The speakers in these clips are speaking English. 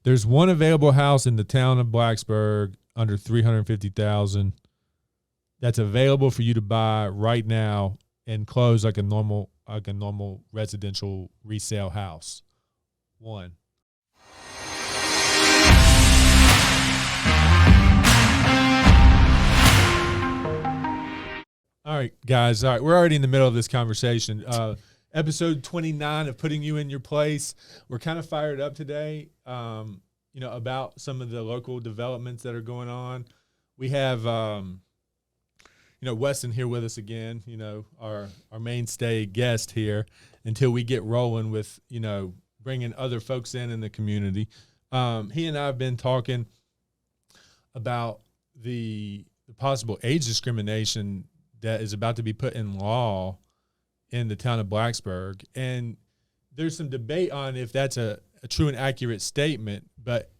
There's one available house in the town of Blacksburg under $350,000 that's available for you to buy right now and close like a normal residential resale house. One. All right, guys. All right, we're already in the middle of this conversation. Episode 29 of Putting You in Your Place. We're kind of fired up today, about some of the local developments that are going on. We have, Weston here with us again, our mainstay guest here until we get rolling with, bringing other folks in the community. He and I have been talking about the possible age discrimination that is about to be put in law in the town of Blacksburg. And there's some debate on if that's a true and accurate statement, but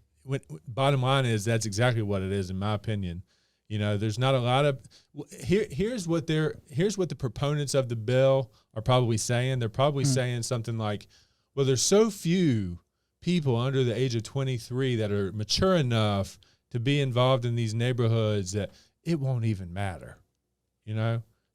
bottom line is that's exactly what it is, in my opinion. There's not a lot of here's what the proponents of the bill are probably saying. They're probably saying something like, well, there's so few people under the age of 23 that are mature enough to be involved in these neighborhoods that it won't even matter.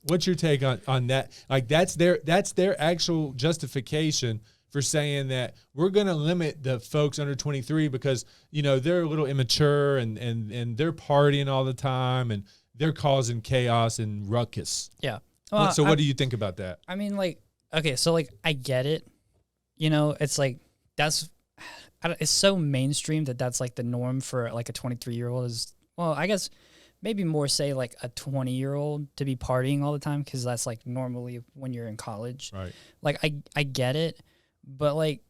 What's your take on that? Like that's their actual justification for saying that we're going to limit the folks under 23 because, they're a little immature and they're partying all the time and they're causing chaos and ruckus. Yeah. Well, what do you think about that? I mean, I get it. It's like it's so mainstream that's like the norm for like a 23-year-old is, well, I guess maybe more say like a 20-year-old to be partying all the time because that's like normally when you're in college. Right. Like I get it, but like,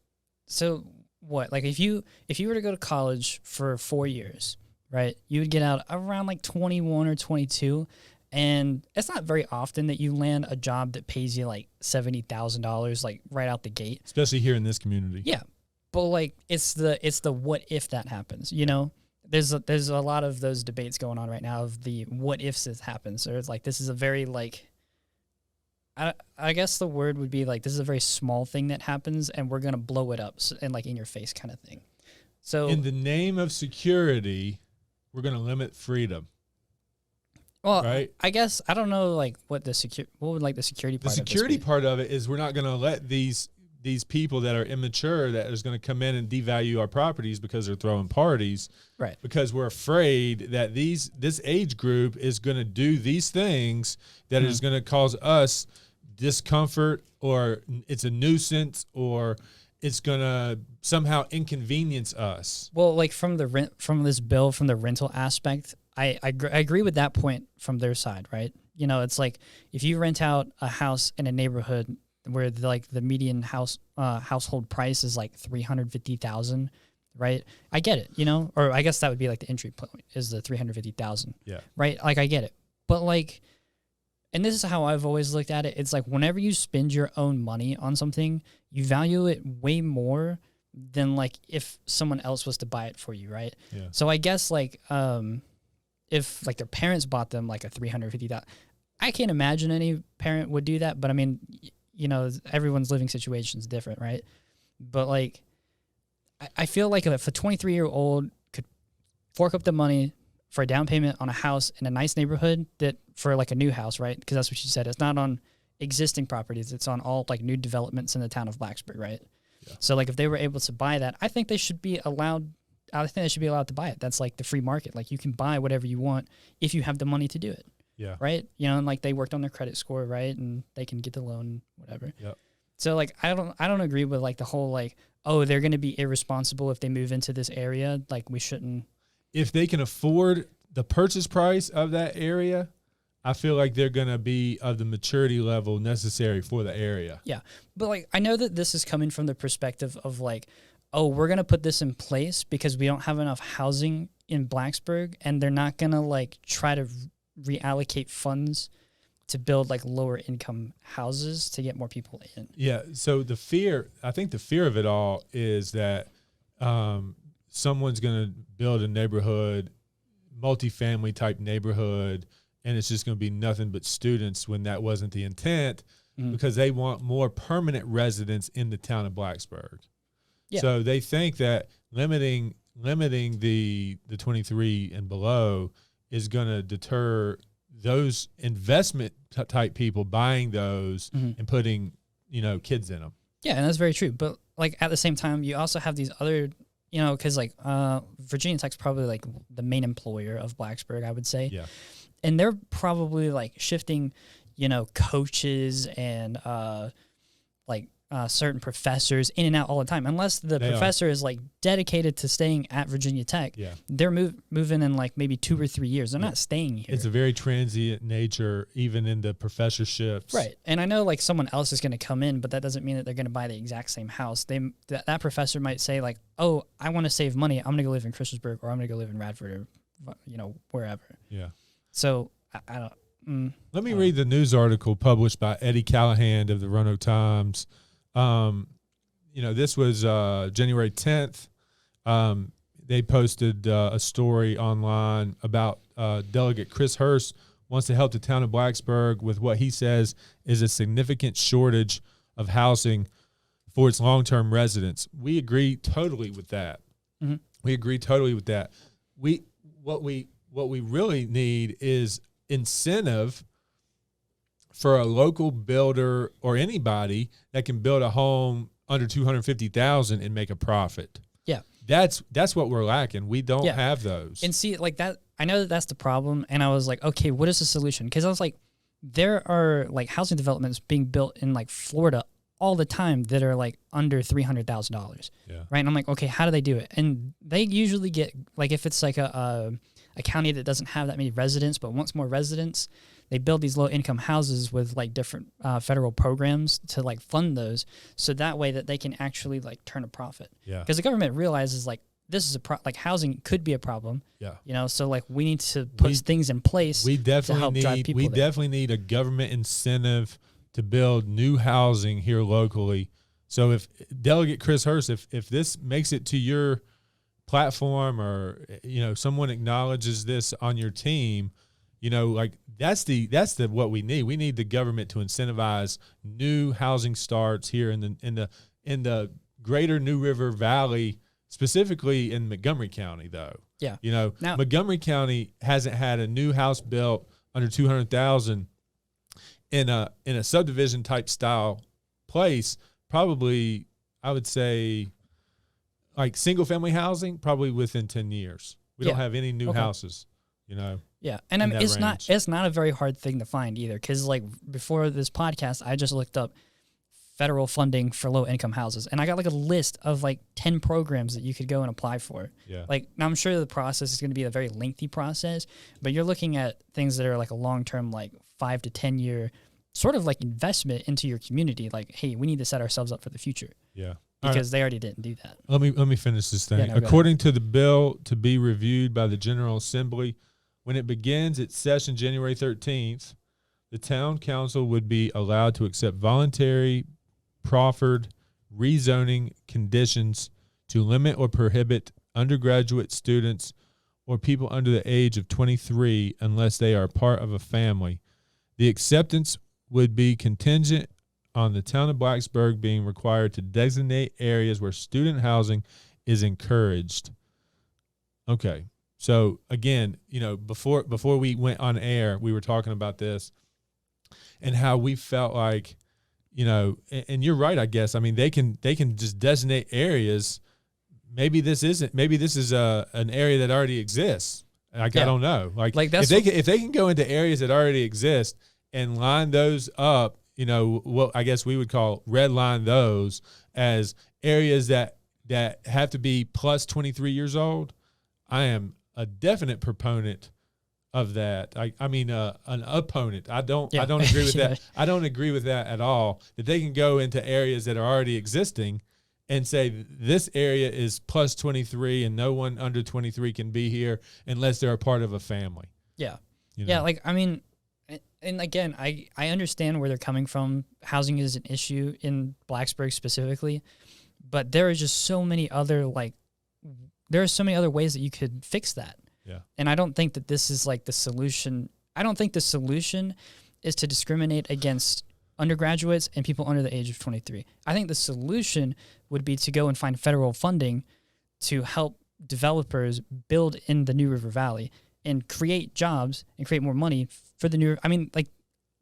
so what? Like if you were to go to college for 4 years, right, you would get out around like 21 or 22, and it's not very often that you land a job that pays you like $70,000 like right out the gate. Especially here in this community. Yeah, but like it's the what if that happens, There's a lot of those debates going on right now of the what ifs this happens. Or it's like this is a very like I guess the word would be like this is a very small thing that happens and we're gonna blow it up and like in your face kind of thing. So in the name of security, we're gonna limit freedom. Well, right? I guess I don't know like what the security part. The security part of it is we're not gonna let these people that are immature that is going to come in and devalue our properties because they're throwing parties, right? Because we're afraid that this age group is going to do these things that is going to cause us discomfort, or it's a nuisance, or it's going to somehow inconvenience us. Well, like from the rental aspect, I agree with that point from their side, right? It's like if you rent out a house in a neighborhood where the median household price is like $350,000, right? I get it, or I guess that would be like the entry point is the $350,000. Yeah. Right. Like I get it, but like, and this is how I've always looked at it. It's like whenever you spend your own money on something, you value it way more than like if someone else was to buy it for you, right? Yeah. So I guess like if like their parents bought them like a $350,000, I can't imagine any parent would do that, but I mean. Everyone's living situation is different, right? But like, I feel like if a 23-year-old could fork up the money for a down payment on a house in a nice neighborhood that for like a new house, right? Because that's what she said. It's not on existing properties. It's on all like new developments in the town of Blacksburg, right? Yeah. So like if they were able to buy that, I think they should be allowed to buy it. That's like the free market. Like you can buy whatever you want if you have the money to do it. Yeah. Right. And like they worked on their credit score, right? And they can get the loan, whatever. Yep. So like, I don't agree with like the whole, like, oh, they're going to be irresponsible if they move into this area. Like we shouldn't. If they can afford the purchase price of that area, I feel like they're going to be of the maturity level necessary for the area. Yeah. But like, I know that this is coming from the perspective of like, oh, we're going to put this in place because we don't have enough housing in Blacksburg, and they're not going to like try to reallocate funds to build like lower income houses to get more people in. Yeah. So I think the fear of it all is that someone's going to build a neighborhood, multifamily type neighborhood, and it's just going to be nothing but students when that wasn't the intent, because they want more permanent residents in the town of Blacksburg. Yeah. So they think that limiting limiting the 23 and below is going to deter those investment type people buying those and putting, kids in them. Yeah, and that's very true. But like at the same time, you also have these other, because like Virginia Tech's probably like the main employer of Blacksburg, I would say. Yeah. And they're probably like shifting, coaches and certain professors in and out all the time. Unless the professor is like dedicated to staying at Virginia Tech, they're moving in like maybe 2 or 3 years. They're not staying here. It's a very transient nature, even in the professorships. Right. And I know like someone else is going to come in, but that doesn't mean that they're going to buy the exact same house. That professor might say like, oh, I want to save money. I'm going to go live in Christiansburg, or I'm going to go live in Radford, or, wherever. Yeah. So I don't. Let me read the news article published by Eddie Callahan of the Roanoke Times. This was January 10th. They posted a story online about Delegate Chris Hurst wants to help the town of Blacksburg with what he says is a significant shortage of housing for its long-term residents. We agree totally with that. Mm-hmm. We agree totally with that. What we really need is incentive for a local builder or anybody that can build a home under $250,000 and make a profit. Yeah. That's what we're lacking. We don't have those. And see, like that, I know that's the problem. And I was like, okay, what is the solution? Because I was like, there are like housing developments being built in like Florida all the time that are like under $300,000. Yeah. Right. And I'm like, okay, how do they do it? And they usually get like, if it's like a county that doesn't have that many residents but wants more residents, they build these low income houses with like different federal programs to like fund those, so that way that they can actually like turn a profit. Yeah. Because the government realizes like this is like housing could be a problem. Yeah. So like we need to put things in place to help drive people. We definitely need a government incentive to build new housing here locally. So if Delegate Chris Hurst, if this makes it to your platform, or someone acknowledges this on your team, like that's the what we need. We need the government to incentivize new housing starts here in the greater New River Valley, specifically in Montgomery County, though. Yeah. Now, Montgomery County hasn't had a new house built under $200,000 in a subdivision type style place. Probably, I would say, like single family housing, probably within 10 years. We don't have any new houses. Yeah, and I mean, it's not a very hard thing to find either, because like before this podcast, I just looked up federal funding for low income houses, and I got like a list of like 10 programs that you could go and apply for. Yeah. Like, now I'm sure the process is going to be a very lengthy process, but you're looking at things that are like a long term, like 5 to 10 year sort of like investment into your community. Like, hey, we need to set ourselves up for the future. Yeah. Because they already didn't do that. Let me finish this thing. Yeah, no, according to the bill to be reviewed by the General Assembly, when it begins its session January 13th, the town council would be allowed to accept voluntary proffered rezoning conditions to limit or prohibit undergraduate students or people under the age of 23 unless they are part of a family. The acceptance would be contingent on the town of Blacksburg being required to designate areas where student housing is encouraged. Okay. So again, before we went on air, we were talking about this and how we felt like, and you're right, I guess. I mean, they can just designate areas. Maybe this is an area that already exists. Like, I don't know. Like that's if they can go into areas that already exist and line those up, what I guess we would call red line those as areas that have to be plus 23 years old. I am a definite proponent of that. I mean, an opponent. I don't agree with that. I don't agree with that at all. That they can go into areas that are already existing and say this area is plus 23 and no one under 23 can be here unless they're a part of a family. Yeah. Yeah. Like, I mean, and again, I understand where they're coming from. Housing is an issue in Blacksburg specifically, but there are just so many other there are so many other ways that you could fix that. Yeah. And I don't think that this is like the solution. I don't think the solution is to discriminate against undergraduates and people under the age of 23. I think the solution would be to go and find federal funding to help developers build in the New River Valley and create jobs and create more money for the New. I mean, like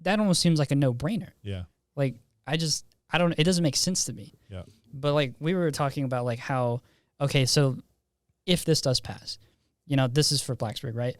that almost seems like a no-brainer. Yeah. Like I don't. It doesn't make sense to me. Yeah. But like we were talking about, like how okay, so if this does pass, you know, this is for Blacksburg, right?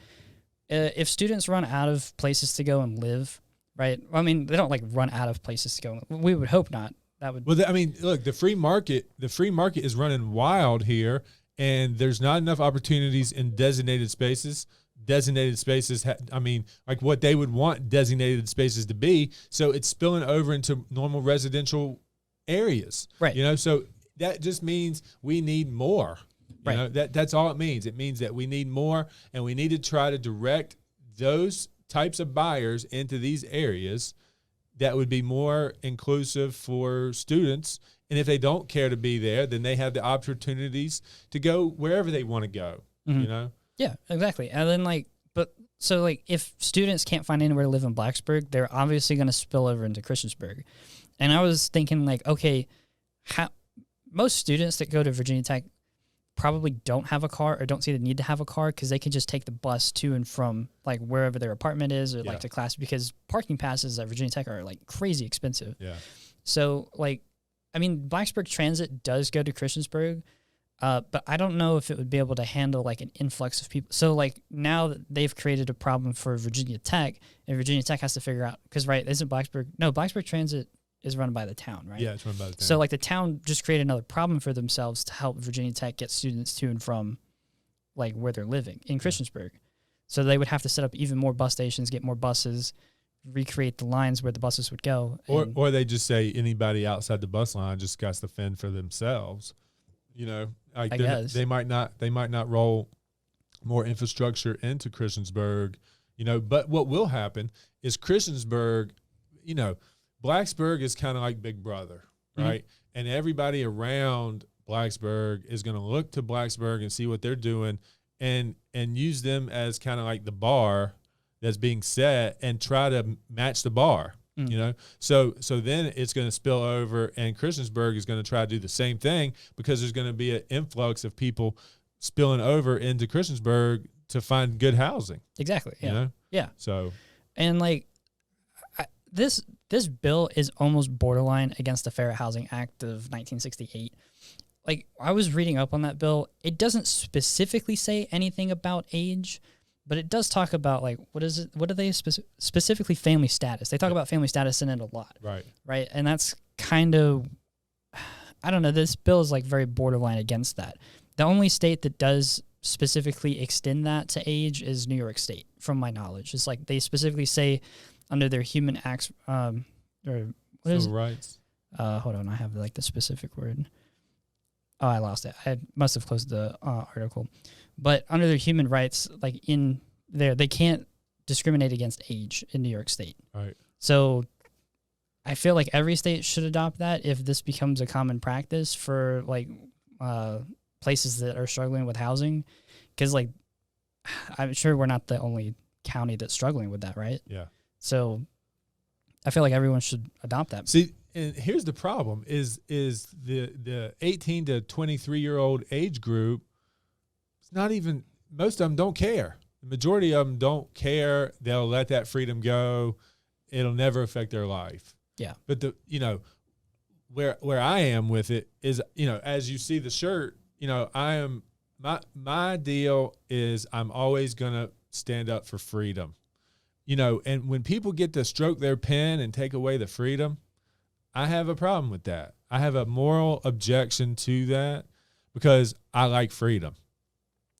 If students run out of places to go and live, right? I mean, they don't like run out of places to go. We would hope not. That would. Well, I mean, look, the free market is running wild here, and there's not enough opportunities in designated spaces. Designated spaces, I mean, like what they would want designated spaces to be. So it's spilling over into normal residential areas, right? You know, so that just means we need more. You know, that's all it means. It means that we need more, and we need to try to direct those types of buyers into these areas that would be more inclusive for students. And if they don't care to be there, then they have the opportunities to go wherever they want to go, you know? Yeah, exactly. And then so if students can't find anywhere to live in Blacksburg, they're obviously going to spill over into Christiansburg. And I was thinking like, okay, most students that go to Virginia Tech probably don't have a car or don't see the need to have a car because they can just take the bus to and from like wherever their apartment is or like to class, because parking passes at Virginia Tech are like crazy expensive. Yeah. So like, I mean, Blacksburg Transit does go to Christiansburg, but I don't know if it would be able to handle like an influx of people. So like now that they've created a problem for Virginia Tech, and Virginia Tech has to figure out, because isn't Blacksburg Transit is run by the town, right? Yeah, it's run by the town. So like the town just created another problem for themselves to help Virginia Tech get students to and from like where they're living in Christiansburg. So they would have to set up even more bus stations, get more buses, recreate the lines where the buses would go. Or they just say anybody outside the bus line just got to fend for themselves. You know, like I guess they might not roll more infrastructure into Christiansburg, you know, but what will happen is Christiansburg, you know, Blacksburg is kind of like Big Brother, right? Mm-hmm. And everybody around Blacksburg is going to look to Blacksburg and see what they're doing and use them as kind of like the bar that's being set and try to match the bar, you know? So then it's going to spill over, and Christiansburg is going to try to do the same thing because there's going to be an influx of people spilling over into Christiansburg to find good housing. Exactly. Yeah. You know? Yeah. So, and like this bill is almost borderline against the Fair Housing Act of 1968. Like I was reading up on that bill. It doesn't specifically say anything about age, but it does talk about like, what is it? What are they specifically family status? They talk about family status in it a lot. Right. Right. And that's kind of, I don't know, this bill is like very borderline against that. The only state that does specifically extend that to age is New York State, from my knowledge. It's like they specifically say under their human acts, or what is civil rights. Hold on, I have like the specific word. Oh, I lost it. I must have closed the article. But under their human rights, like in there, they can't discriminate against age in New York State. Right. So I feel like every state should adopt that if this becomes a common practice for like places that are struggling with housing. Because like, I'm sure we're not the only county that's struggling with that, right? Yeah. So I feel like everyone should adopt that. See, and here's the problem is the 18 to 23-year-old age group, it's not even, most of them don't care. The majority of them don't care. They'll let that freedom go. It'll never affect their life. Yeah. But where I am with it is, you know, as you see the shirt, you know, my deal is I'm always going to stand up for freedom. You know, and when people get to stroke their pen and take away the freedom, I have a problem with that. I have a moral objection to that because I like freedom.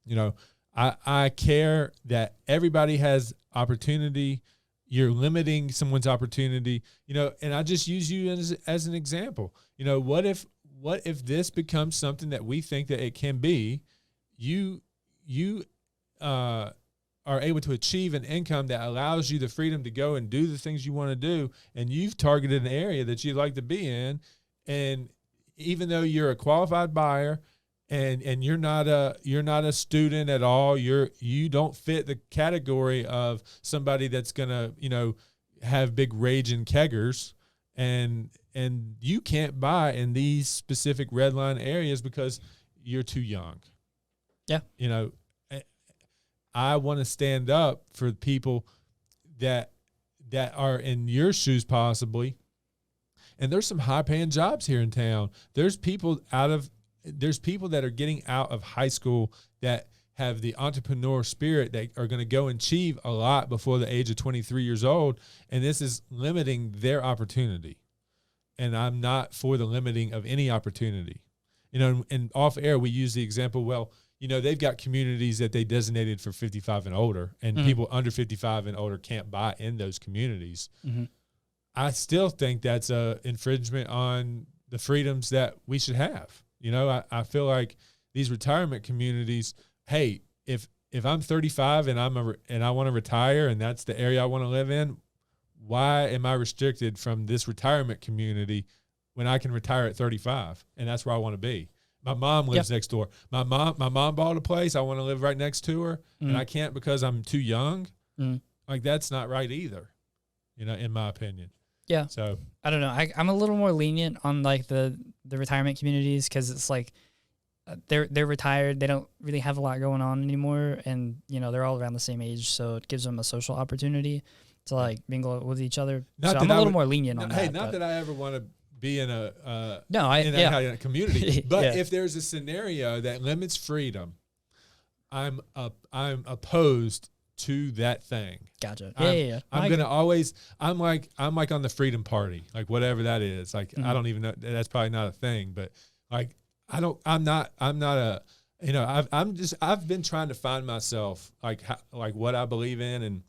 You know, I care that everybody has opportunity. You're limiting someone's opportunity, you know, and I just use you as an example. You know, what if this becomes something that we think that it can be? You are able to achieve an income that allows you the freedom to go and do the things you want to do, and you've targeted an area that you'd like to be in, and even though you're a qualified buyer and you're not a student at all, you don't fit the category of somebody that's gonna, you know, have big raging keggers, and you can't buy in these specific red line areas because you're too young. Yeah. You know, I want to stand up for people that are in your shoes possibly. And there's some high paying jobs here in town. There's people that are getting out of high school that have the entrepreneur spirit that are going to go and achieve a lot before the age of 23 years old. And this is limiting their opportunity. And I'm not for the limiting of any opportunity. You know, and off air, we use the example, well, you know, they've got communities that they designated for 55 and older, and people under 55 and older can't buy in those communities. Mm-hmm. I still think that's a infringement on the freedoms that we should have. You know, I feel like these retirement communities, hey, if I'm 35 and I want to retire and that's the area I want to live in, why am I restricted from this retirement community when I can retire at 35 and that's where I want to be? My mom lives next door. My mom bought a place. I want to live right next to her, and I can't because I'm too young. Like, that's not right either, you know, in my opinion. Yeah. So I don't know. I'm a little more lenient on like the retirement communities because it's like they're retired. They don't really have a lot going on anymore, and you know they're all around the same age, so it gives them a social opportunity to like mingle with each other. So I'm a little more lenient on that. Hey, not that I ever want to be in a a community, but if there's a scenario that limits freedom, I'm opposed to that thing. Gotcha. I'm gonna always. I'm like on the freedom party, like whatever that is. Like I don't even know. That's probably not a thing, but like I'm not a. You know, I've been trying to find myself like what I believe in and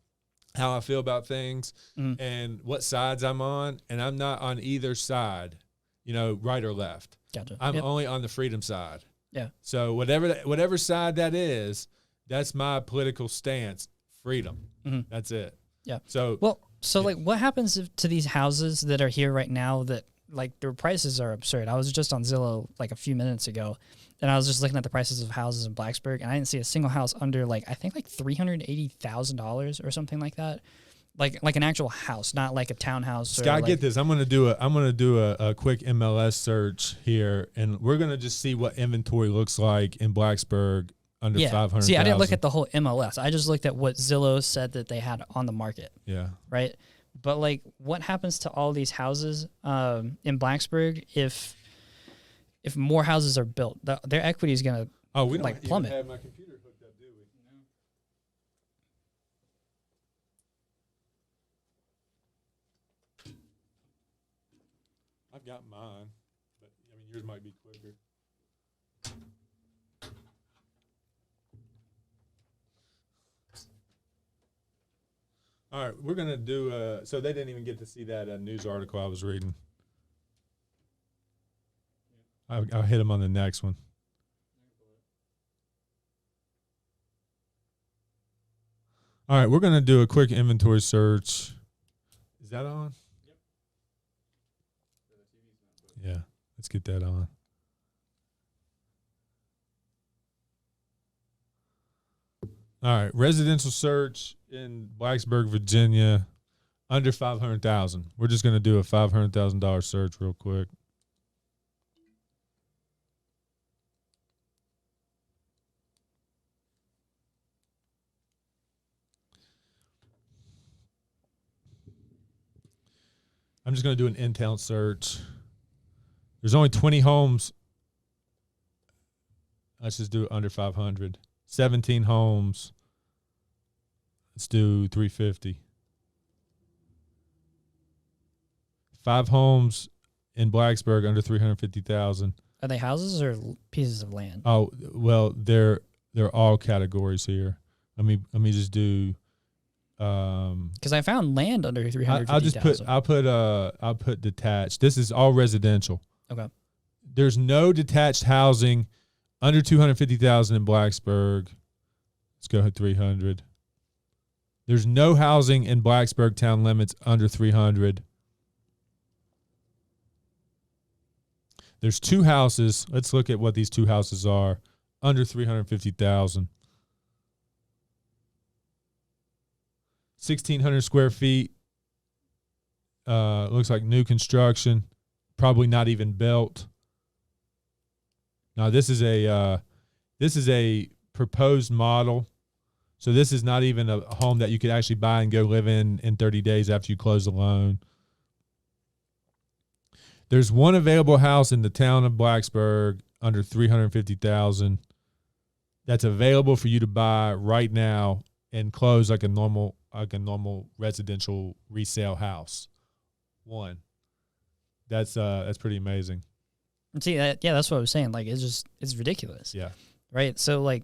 how I feel about things and what sides I'm on, and I'm not on either side, you know, right or left. Gotcha. I'm only on the freedom side. Yeah. So whatever side that is, that's my political stance. Freedom. That's it. Yeah. So like, what happens to these houses that are here right now that like their prices are absurd? I was just on Zillow like a few minutes ago, and I was just looking at the prices of houses in Blacksburg, and I didn't see a single house under like I think like $380,000 or something like that, like an actual house, not like a townhouse. Scott, get this. I'm gonna do a quick MLS search here, and we're gonna just see what inventory looks like in Blacksburg under 500,000. See, I didn't look at the whole MLS. I just looked at what Zillow said that they had on the market. Yeah. Right. But like, what happens to all these houses in Blacksburg if more houses are built? Their equity is gonna we don't like plummet. Have my computer hooked up, do we? No. I've got mine, but I mean yours might be quicker. All right, we're gonna do. So they didn't even get to see that news article I was reading. I'll hit them on the next one. All right, we're gonna do a quick inventory search. Is that on? Yep. Yeah, let's get that on. All right, residential search in Blacksburg, Virginia, under 500,000. We're just going to do a $500,000 search real quick. I'm just going to do an in-town search. There's only 20 homes. Let's just do it under 500. 17 homes. Let's do 350. 5 homes in Blacksburg under 350,000. Are they houses or pieces of land? Oh, well, they're all categories here. Let me just do. Because I found land under 350,000. I'll put detached. This is all residential. Okay. There's no detached housing under 250,000 in Blacksburg. Let's go ahead 300. There's no housing in Blacksburg town limits under 300. There's 2 houses. Let's look at what these 2 houses are under 350,000. 1,600 square feet. Looks like new construction. Probably not even built. Now this is a proposed model. So this is not even a home that you could actually buy and go live in 30 days after you close the loan. There's one available house in the town of Blacksburg under $350,000 that's available for you to buy right now and close like a normal residential resale house. One. That's pretty amazing. See that? Yeah, that's what I was saying. Like, it's ridiculous. Yeah. Right. So like,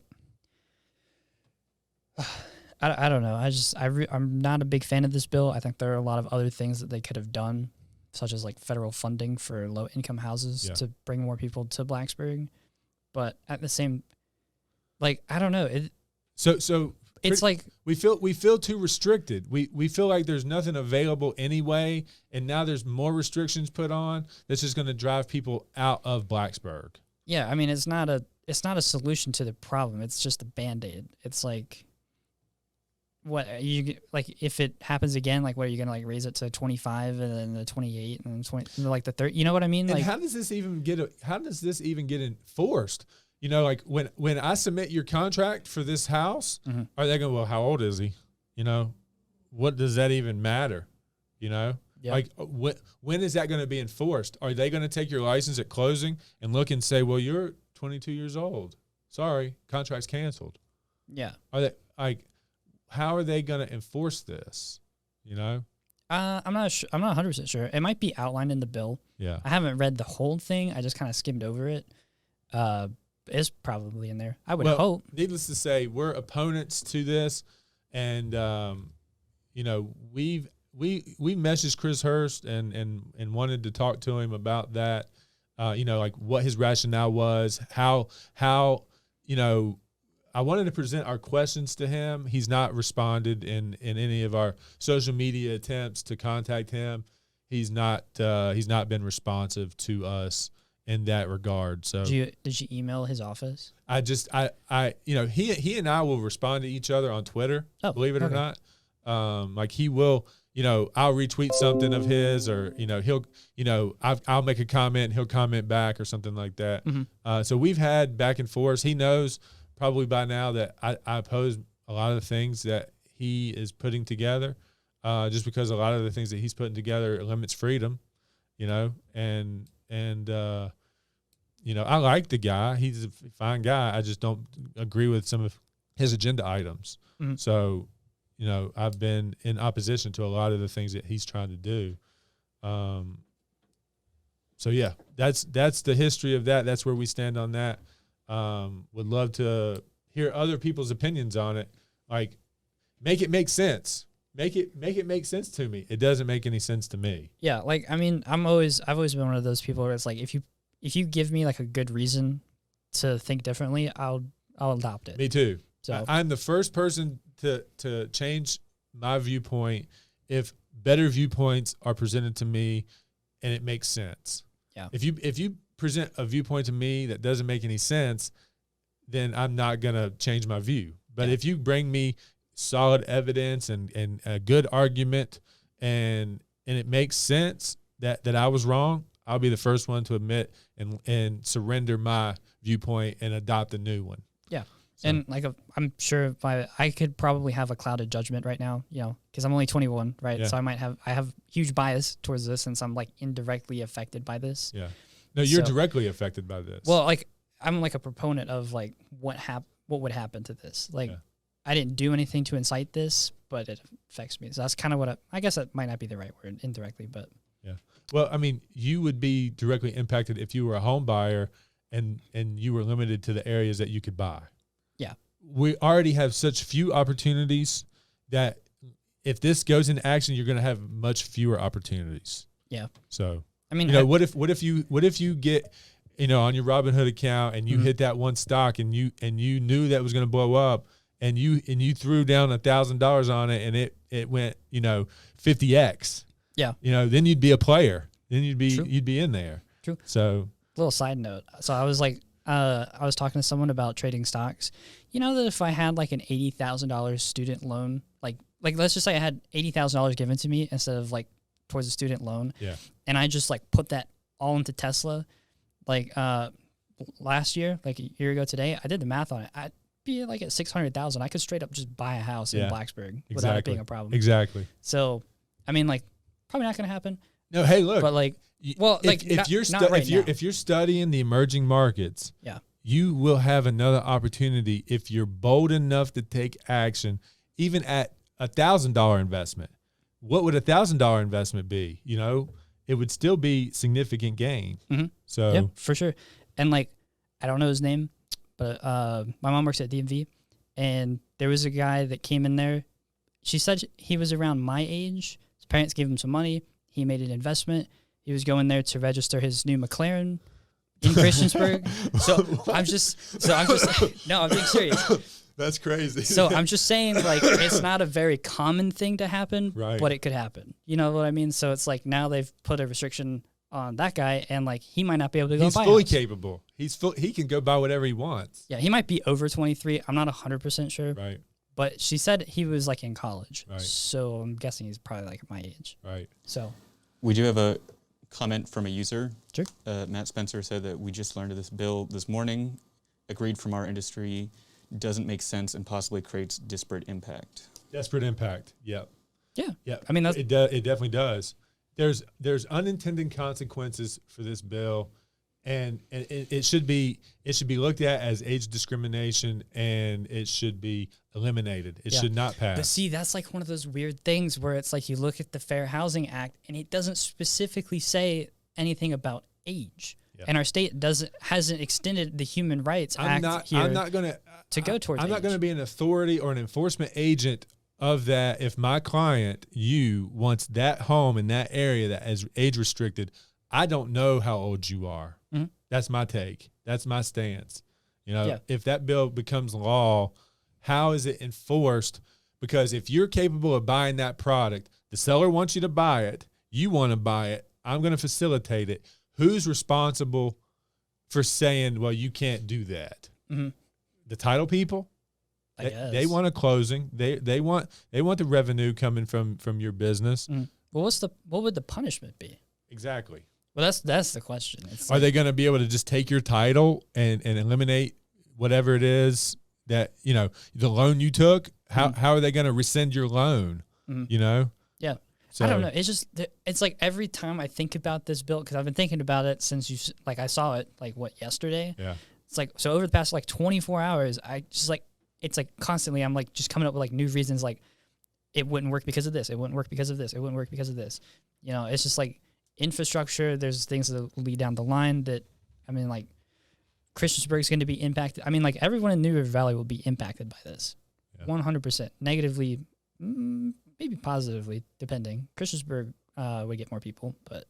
I don't know. I'm not a big fan of this bill. I think there are a lot of other things that they could have done, such as like federal funding for low income houses to bring more people to Blacksburg. But at the same, like, I don't know. So it's like we feel too restricted. We feel like there's nothing available anyway, and now there's more restrictions put on. That's just going to drive people out of Blacksburg. Yeah, I mean, it's not a solution to the problem. It's just a Band-Aid. It's like, what you like if it happens again? Like, what are you going to like raise it to 25 and then the 28 and then 20, like the 30? You know what I mean? And like, how does this even get enforced? You know, like when I submit your contract for this house, are they going, well, how old is he? You know, what does that even matter? You know, like when is that going to be enforced? Are they going to take your license at closing and look and say, well, you're 22 years old. Sorry, contract's canceled. Yeah. Are they like, how are they going to enforce this? You know? I'm not sure. I'm not 100% sure. It might be outlined in the bill. Yeah. I haven't read the whole thing. I just kind of skimmed over it. It's probably in there. I would hope. Needless to say, we're opponents to this, and you know, we messaged Chris Hurst and wanted to talk to him about that. You know, like what his rationale was, how you know, I wanted to present our questions to him. He's not responded in any of our social media attempts to contact him. He's not been responsive to us in that regard. So did you email his office? I you know, he and I will respond to each other on Twitter, believe it or not. Like he will, you know, I'll retweet something of his, or, you know, he'll, you know, I'll make a comment and he'll comment back or something like that. So we've had back and forth. He knows probably by now that I oppose a lot of the things that he is putting together, just because a lot of the things that he's putting together limits freedom, you know, and you know, I like the guy. He's a fine guy. I just don't agree with some of his agenda items. So, you know, I've been in opposition to a lot of the things that he's trying to do. So yeah, that's the history of that. That's where we stand on that. Would love to hear other people's opinions on it. Like, make it make sense. Make it make sense to me. It doesn't make any sense to me. Yeah, like, I mean, I've always been one of those people where it's like, if you give me like a good reason to think differently, I'll adopt it. Me too. So I'm the first person to change my viewpoint if better viewpoints are presented to me and it makes sense. Yeah. If you present a viewpoint to me that doesn't make any sense, then I'm not gonna change my view. But if you bring me solid evidence and a good argument and it makes sense that I was wrong, I'll be the first one to admit and surrender my viewpoint and adopt a new one. Yeah. So. And like, I'm sure I could probably have a clouded judgment right now, you know, because I'm only 21, right? Yeah. So I have huge bias towards this since I'm like indirectly affected by this. Yeah. No, you're directly affected by this. Well, like, I'm like a proponent of like what would happen to this. Like, I didn't do anything to incite this, but it affects me. So that's kind of what I guess that might not be the right word, indirectly, but yeah. Well, I mean, you would be directly impacted if you were a home buyer and you were limited to the areas that you could buy. Yeah. We already have such few opportunities that if this goes into action, you're going to have much fewer opportunities. Yeah. So, I mean, you know, what if you get, you know, on your Robinhood account and you hit that one stock and you knew that was going to blow up and you threw down $1,000 on it and it went, you know, 50x. Yeah. You know, then you'd be a player. Then you'd be in there. True. So, little side note. So I was like, I was talking to someone about trading stocks. You know that if I had like an $80,000 student loan, like let's just say I had $80,000 given to me instead of like towards a student loan. Yeah. And I just like put that all into Tesla. Like last year, like a year ago today, I did the math on it. be like at 600,000. I could straight up just buy a house in Blacksburg without it being a problem. Exactly. So, I mean, like, probably not going to happen. No, hey, look. But like, well, if you're studying the emerging markets, you will have another opportunity if you're bold enough to take action, even at $1,000 investment. What would $1,000 investment be? You know, it would still be significant gain. Mm-hmm. So yeah, for sure. And like, I don't know his name, but my mom works at DMV, and there was a guy that came in there. She said he was around my age. His parents gave him some money. He made an investment. He was going there to register his new McLaren in Christiansburg. No, I'm being serious. That's crazy. So I'm just saying, like, it's not a very common thing to happen, right, but it could happen. You know what I mean? So it's like now they've put a restriction on that guy, and like he might not be able to go buy. He's fully capable. He can go buy whatever he wants. Yeah, he might be over 23. I'm not 100% sure. Right. But she said he was like in college. Right. So I'm guessing he's probably like my age. Right. So we do have a comment from a user. Sure. Matt Spencer said that we just learned of this bill this morning, agreed from our industry, doesn't make sense and possibly creates disparate impact. Disparate impact. Yep. Yeah. Yeah. I mean, it definitely does. There's unintended consequences for this bill, and it should be looked at as age discrimination, and it should be eliminated. It should not pass. But see, that's like one of those weird things where it's like you look at the Fair Housing Act, and it doesn't specifically say anything about age. Yeah. And our state hasn't extended the Human Rights Act to go towards I'm not going to be an authority or an enforcement agent of that. If my client, wants that home in that area that is age restricted, I don't know how old you are. Mm-hmm. That's my take. That's my stance. You know, if that bill becomes law, how is it enforced? Because if you're capable of buying that product, the seller wants you to buy it, you want to buy it, I'm going to facilitate it. Who's responsible for saying, well, you can't do that? Mm-hmm. The title people? I guess. They want a closing. They want the revenue coming from your business. Mm. Well, what would the punishment be? Exactly. Well, that's the question. Are they going to be able to just take your title and eliminate whatever it is that, the loan you took? How are they going to rescind your loan? Mm-hmm. Yeah. So, I don't know. It's just, it's like every time I think about this bill, because I've been thinking about it since I saw it yesterday. Yeah. It's like, so over the past 24 hours, I just it's like constantly I'm like just coming up with new reasons, like it wouldn't work because of this. It wouldn't work because of this. It wouldn't work because of this. It's just like infrastructure. There's things that lead down the line that, Christiansburg's going to be impacted. Everyone in New River Valley will be impacted by this. 100%. Negatively, maybe positively, depending. Christiansburg would get more people, but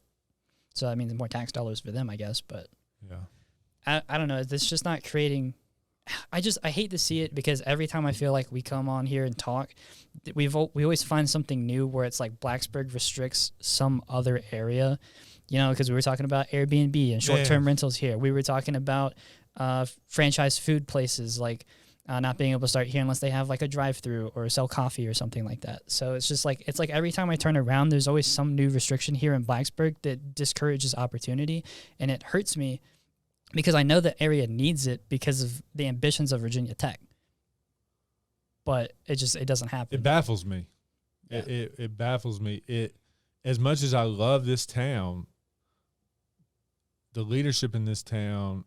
so that means more tax dollars for them, I guess. But I don't know. It's just not creating. I hate to see it, because every time I feel like we come on here and talk, we always find something new where it's like Blacksburg restricts some other area, because we were talking about Airbnb and short-term rentals here. We were talking about franchise food places, not being able to start here unless they have a drive-through or sell coffee or something like that. So it's just it's like every time I turn around, there's always some new restriction here in Blacksburg that discourages opportunity, and it hurts me because I know the area needs it because of the ambitions of Virginia Tech. But it doesn't happen. It baffles me. Yeah. It baffles me. As much as I love this town, the leadership in this town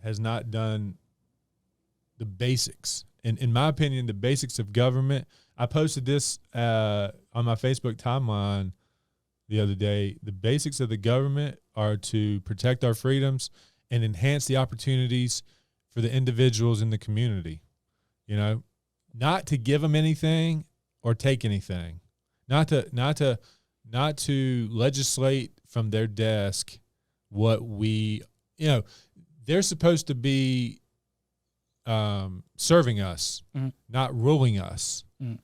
has not done the basics. In my opinion, the basics of government. I posted this on my Facebook timeline the other day. The basics of the government are to protect our freedoms and enhance the opportunities for the individuals in the community. Not to give them anything or take anything. Not to legislate from their desk what we, they're supposed to be serving us, not ruling us. Mm.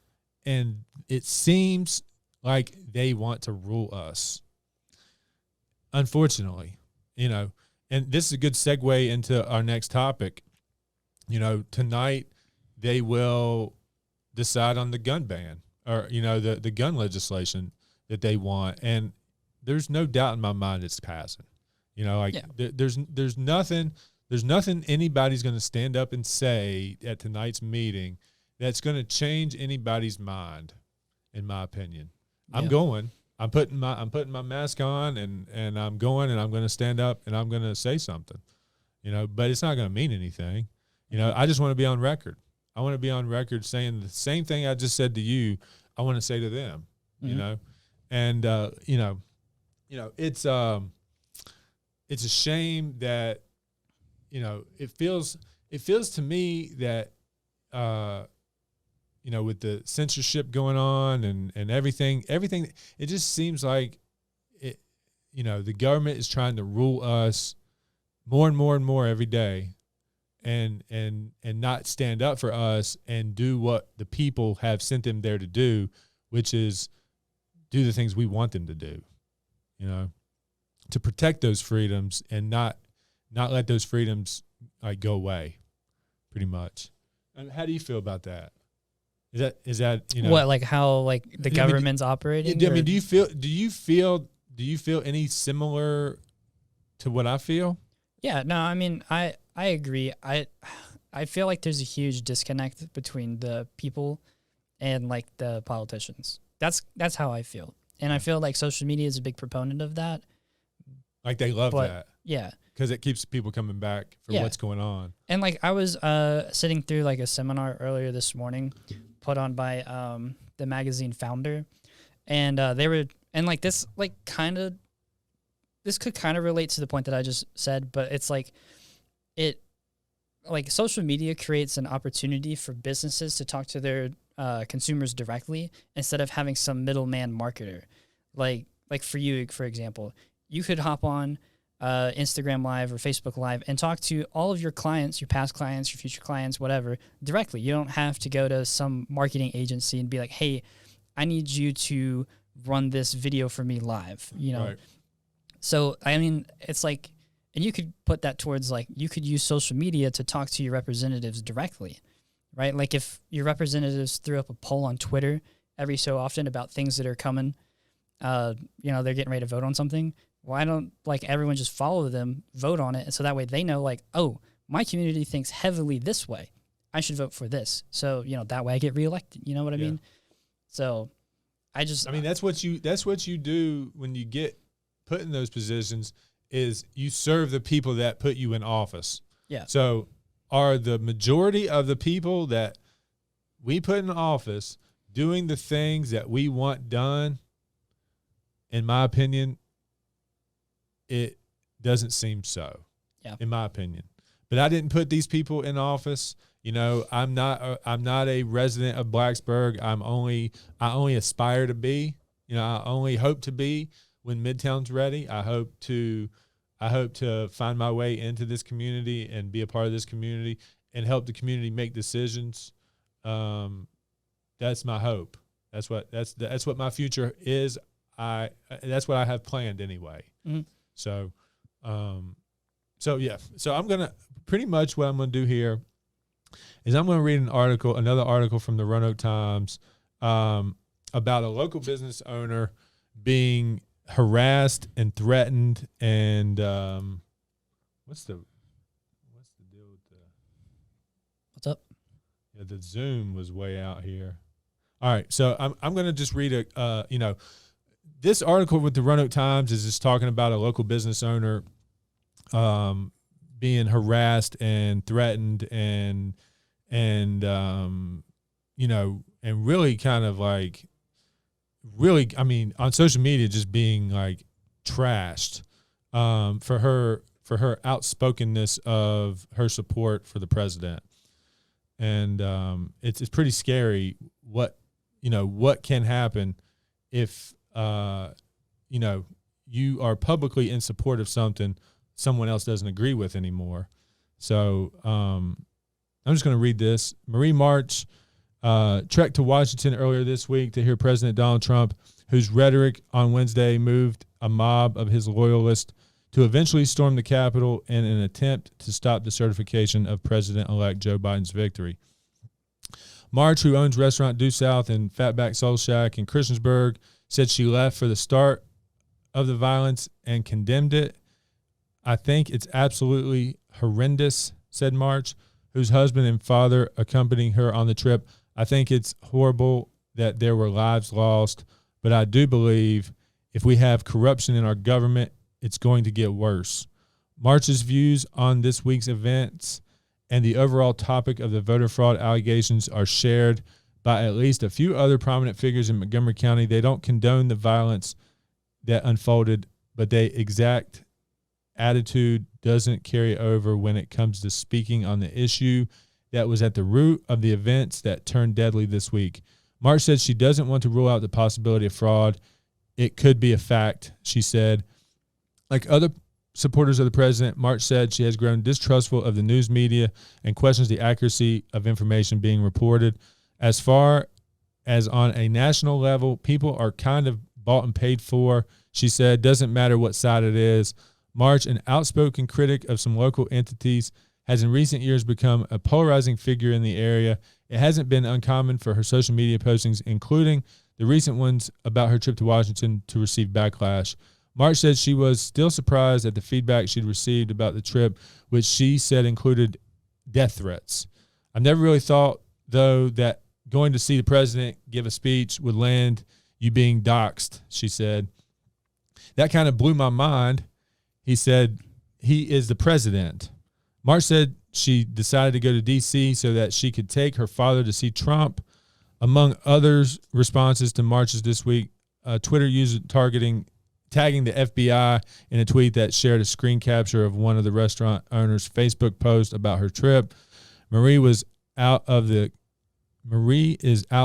And it seems like they want to rule us, unfortunately, and this is a good segue into our next topic. Tonight they will decide on the gun ban, or, the gun legislation that they want. And there's no doubt in my mind it's passing. There's nothing There's nothing anybody's going to stand up and say at tonight's meeting that's going to change anybody's mind, in my opinion. Yeah. I'm going. I'm putting my mask on, and I'm going, and I'm going to stand up, and I'm going to say something, but it's not going to mean anything. I just want to be on record. I want to be on record saying the same thing I just said to you, I want to say to them, and it's a shame that, it feels to me that, with the censorship going on and everything, it just seems like it, the government is trying to rule us more and more and more every day, and not stand up for us and do what the people have sent them there to do, which is do the things we want them to do, to protect those freedoms and not let those freedoms go away, pretty much. And how do you feel about that? Is that what, like how the government's operating? I mean, do you feel any similar to what I feel? Yeah, no, I mean, I agree. I feel like there's a huge disconnect between the people and the politicians. That's how I feel. And I feel like social media is a big proponent of that. Like they love that. Yeah. Because it keeps people coming back for what's going on. And I was sitting through a seminar earlier this morning put on by the magazine Founder. And they were, and this this could kind of relate to the point that I just said, but it's social media creates an opportunity for businesses to talk to their consumers directly instead of having some middleman marketer. Like for you, for example, you could hop on Instagram Live or Facebook Live and talk to all of your clients, your past clients, your future clients, whatever, directly. You don't have to go to some marketing agency and be like, hey, I need you to run this video for me live, Right. So, I mean, it's and you could put that towards you could use social media to talk to your representatives directly, right? If your representatives threw up a poll on Twitter every so often about things that are coming, they're getting ready to vote on something. Why don't everyone just follow them, vote on it, and so that way they know oh, my community thinks heavily this way, I should vote for this. So that way I get reelected. You know what I mean? So that's what you do when you get put in those positions, is you serve the people that put you in office. Yeah. So are the majority of the people that we put in office doing the things that we want done? In my opinion, it doesn't seem so. Yeah. In my opinion. But I didn't put these people in office. I'm not a resident of Blacksburg. I only aspire to be. I only hope to be when Midtown's ready. I hope to find my way into this community and be a part of this community and help the community make decisions. That's my hope. That's what my future is. That's what I have planned anyway. Mm-hmm. So I'm gonna pretty much what I'm gonna do here is I'm gonna read another article from the Roanoke Times about a local business owner being harassed and threatened, and what's the deal with what's up? Yeah, the Zoom was way out here. All right, so I'm gonna just read this article with the Roanoke Times is just talking about a local business owner being harassed and threatened and really kind of on social media just being trashed for her outspokenness of her support for the president. And it's pretty scary what can happen if you are publicly in support of something someone else doesn't agree with anymore. So I'm just going to read this. Marie March trekked to Washington earlier this week to hear President Donald Trump, whose rhetoric on Wednesday moved a mob of his loyalists to eventually storm the Capitol in an attempt to stop the certification of President-elect Joe Biden's victory. March, who owns restaurant Due South and Fatback Soul Shack in Christiansburg, said she left for the start of the violence and condemned it. I think it's absolutely horrendous, said March, whose husband and father accompanying her on the trip. I think it's horrible that there were lives lost, but I do believe if we have corruption in our government, it's going to get worse. March's views on this week's events and the overall topic of the voter fraud allegations are shared by at least a few other prominent figures in Montgomery County. They don't condone the violence that unfolded, but their exact attitude doesn't carry over when it comes to speaking on the issue that was at the root of the events that turned deadly this week. March said she doesn't want to rule out the possibility of fraud. It could be a fact, she said. Like other supporters of the president, March said she has grown distrustful of the news media and questions the accuracy of information being reported. As far as on a national level, people are kind of bought and paid for, she said. Doesn't matter what side it is. March, an outspoken critic of some local entities, has in recent years become a polarizing figure in the area. It hasn't been uncommon for her social media postings, including the recent ones about her trip to Washington, to receive backlash. March said she was still surprised at the feedback she'd received about the trip, which she said included death threats. I never really thought, though, that going to see the president give a speech would land you being doxxed, she said. That kind of blew my mind. He said, he is the president. March said she decided to go to D.C. so that she could take her father to see Trump. Among others' responses to March's this week, a Twitter user tagging the FBI in a tweet that shared a screen capture of one of the restaurant owner's Facebook post about her trip. Marie is out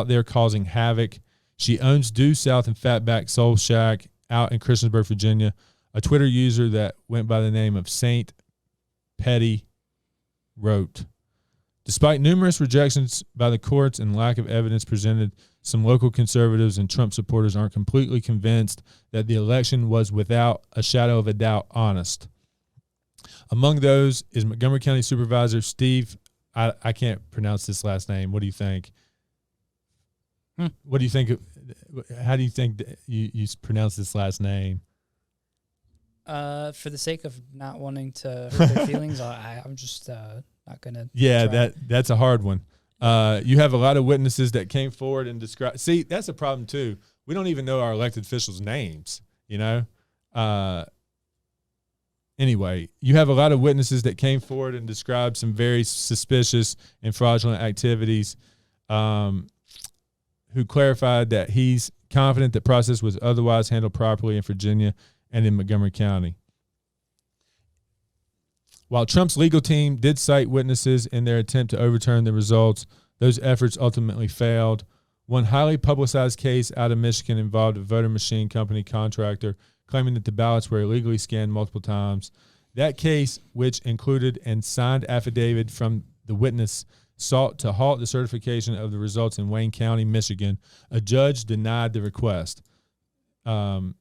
there causing havoc. She owns Due South and Fatback Soul Shack out in Christiansburg, Virginia. A Twitter user that went by the name of Saint Petty wrote, despite numerous rejections by the courts and lack of evidence presented, some local conservatives and Trump supporters aren't completely convinced that the election was without a shadow of a doubt honest. Among those is Montgomery County Supervisor Steve, I can't pronounce this last name. What do you think? What do you think? How do you think you pronounce this last name? For the sake of not wanting to hurt their feelings, I'm just not going to. Yeah, that's a hard one. You have a lot of witnesses that came forward and described. See, that's a problem too. We don't even know our elected officials' names, you know? Anyway, you have a lot of witnesses that came forward and described some very suspicious and fraudulent activities, who clarified that he's confident the process was otherwise handled properly in Virginia and in Montgomery County. While Trump's legal team did cite witnesses in their attempt to overturn the results, those efforts ultimately failed. One highly publicized case out of Michigan involved a voter machine company contractor claiming that the ballots were illegally scanned multiple times. That case, which included and signed affidavit from the witness, sought to halt the certification of the results in Wayne County, Michigan. A judge denied the request. The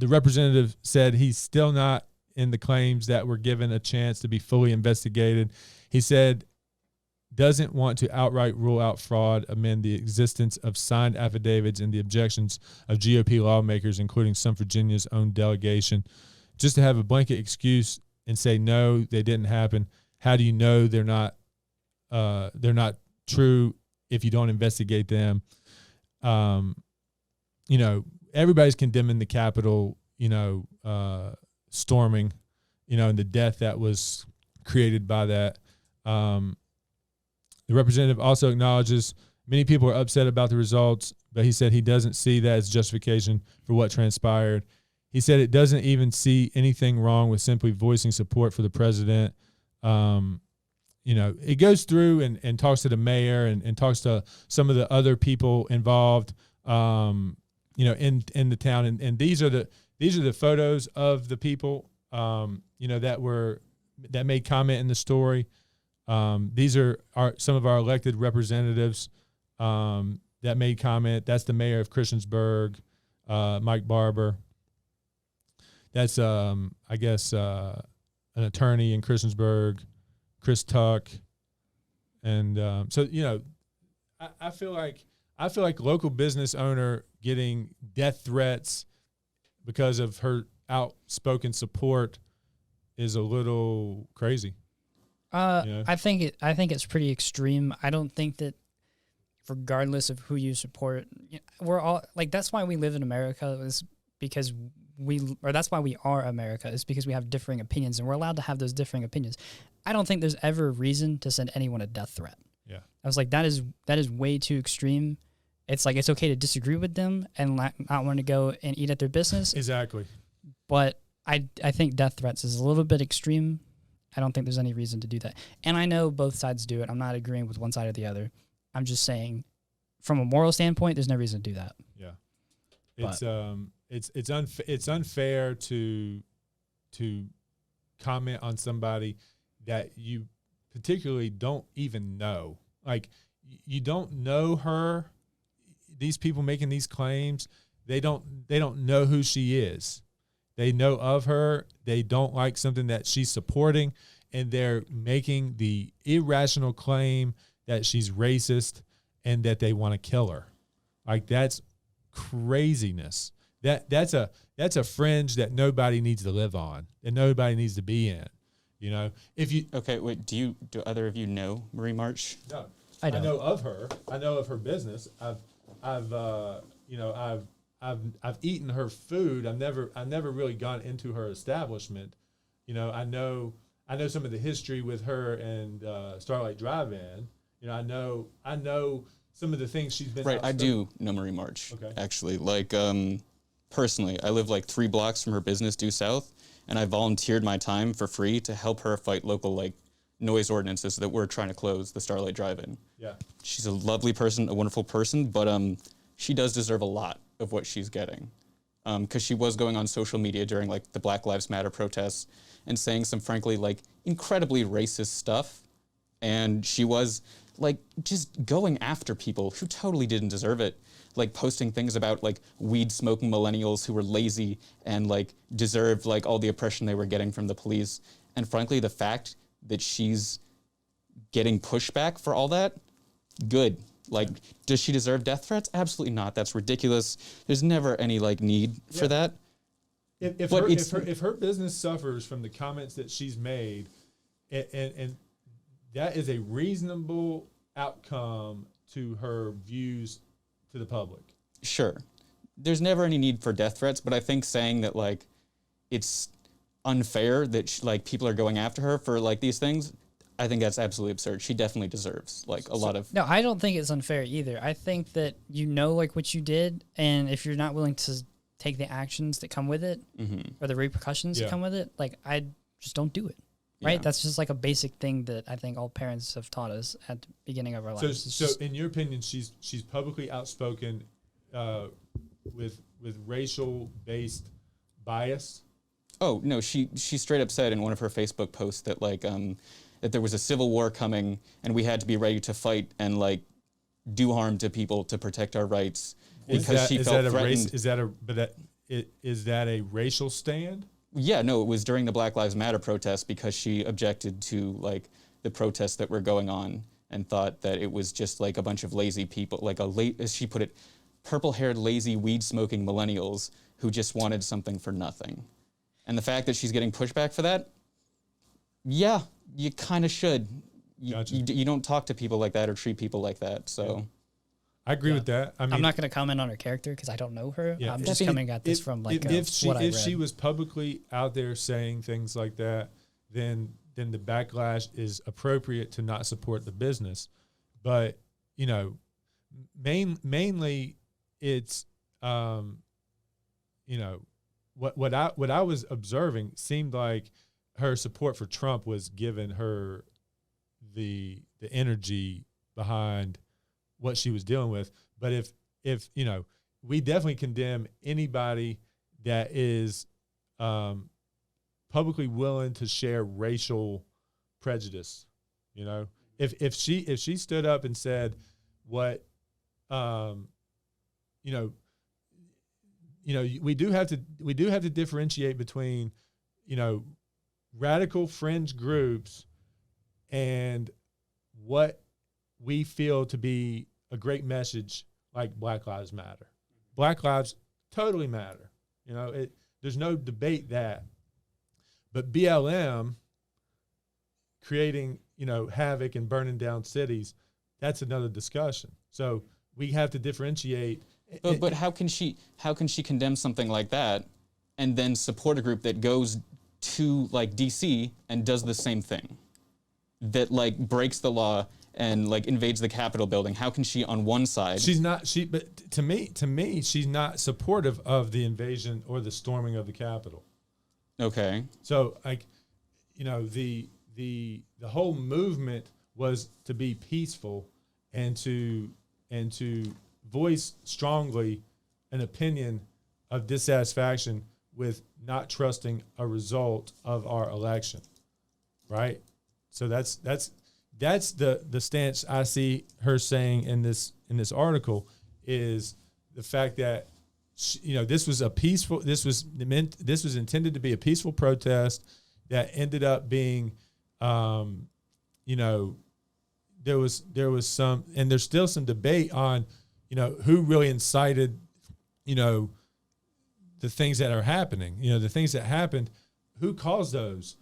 representative said he's still not in the claims that were given a chance to be fully investigated. He said doesn't want to outright rule out fraud amid the existence of signed affidavits and the objections of GOP lawmakers, including some Virginia's own delegation. Just to have a blanket excuse and say, no, they didn't happen. How do you know they're not true if you don't investigate them? You know, everybody's condemning the Capitol, storming, and the death that was created by that. The representative also acknowledges many people are upset about the results, but he said he doesn't see that as justification for what transpired. He said it doesn't even see anything wrong with simply voicing support for the president. It goes through and talks to the mayor and talks to some of the other people involved, in the town. And these are the photos of the people, that made comment in the story. These are some of our elected representatives that made comment. That's the mayor of Christiansburg, Mike Barber. That's, an attorney in Christiansburg, Chris Tuck. And I feel like local business owner getting death threats because of her outspoken support is a little crazy. Yeah. I think it's pretty extreme. I don't think that, regardless of who you support, we're all like, that's why we live in America, is because that's why we are America, is because we have differing opinions, and we're allowed to have those differing opinions. I don't think there's ever a reason to send anyone a death threat. Yeah. I was like, that is way too extreme. It's like, it's okay to disagree with them and not want to go and eat at their business. Exactly. But I think death threats is a little bit extreme. I don't think there's any reason to do that. And I know both sides do it. I'm not agreeing with one side or the other. I'm just saying, from a moral standpoint, there's no reason to do that. Yeah. It's unfair to comment on somebody that you particularly don't even know. Like, you don't know her. These people making these claims, they don't know who she is. They know of her. They don't like something that she's supporting, and they're making the irrational claim that she's racist and that they want to kill her. Like, that's craziness. That's a fringe that nobody needs to live on and nobody needs to be in. You know, if you wait, do either of you know Marie March? No, I don't. I know of her. I know of her business. I've eaten her food. I've never really gone into her establishment. You know, I know some of the history with her and Starlight Drive-In. You know, I know some of the things she's been. Right, I do know Marie March. Okay. Actually, like personally, I live like 3 blocks from her business due south, and I volunteered my time for free to help her fight local like noise ordinances that we're trying to close the Starlight Drive-In. Yeah. She's a lovely person, a wonderful person, but she does deserve a lot of what she's getting, because she was going on social media during like the Black Lives Matter protests and saying some frankly like incredibly racist stuff, and she was like just going after people who totally didn't deserve it, like posting things about like weed smoking millennials who were lazy and like deserved like all the oppression they were getting from the police. And frankly, the fact that she's getting pushback for all that, good. Like, does she deserve death threats? Absolutely not. That's ridiculous. There's never any like need for that. If her business suffers from the comments that she's made, and that is a reasonable outcome to her views to the public. Sure. There's never any need for death threats, but I think saying that like it's unfair that like people are going after her for like these things, I think that's absolutely absurd. She definitely deserves like a lot of. No, I don't think it's unfair either. I think that like what you did, and if you're not willing to take the actions that come with it or the repercussions that come with it, like I just don't do it. Right? Yeah. That's just like a basic thing that I think all parents have taught us at the beginning of our lives. So in your opinion, she's publicly outspoken with racial based bias? Oh no, she straight up said in one of her Facebook posts that like that there was a civil war coming and we had to be ready to fight and like do harm to people to protect our rights because she felt threatened. Is that a racial stand? Yeah, no, it was during the Black Lives Matter protests because she objected to like the protests that were going on and thought that it was just like a bunch of lazy people, like as she put it, purple-haired, lazy, weed-smoking millennials who just wanted something for nothing. And the fact that she's getting pushback for that, yeah, you kind of should. You don't talk to people like that or treat people like that, so... Yeah. I agree with that. I mean, I'm not going to comment on her character because I don't know her. Yeah, I'm just coming at this from like if she was publicly out there saying things like that, then the backlash is appropriate to not support the business. But you know, mainly it's you know what I was observing seemed like her support for Trump was giving her the energy behind what she was dealing with. But if you know, we definitely condemn anybody that is publicly willing to share racial prejudice. You know, if she stood up and said what you know, we do have to differentiate between, you know, radical fringe groups and what we feel to be a great message like Black Lives Matter. Black lives totally matter. You know, there's no debate that. But BLM creating, havoc and burning down cities, that's another discussion. So we have to differentiate. But how can she condemn something like that and then support a group that goes to like DC and does the same thing, that like breaks the law and like invades the Capitol building? How can she on one side? But to me, she's not supportive of the invasion or the storming of the Capitol. Okay. So the whole movement was to be peaceful and to voice strongly an opinion of dissatisfaction with not trusting a result of our election, right? So that's the stance I see her saying in this article, is the fact that this was intended to be a peaceful protest that ended up being, there was some, and there's still some debate on, who really incited, the things that are happening, the things that happened, who caused those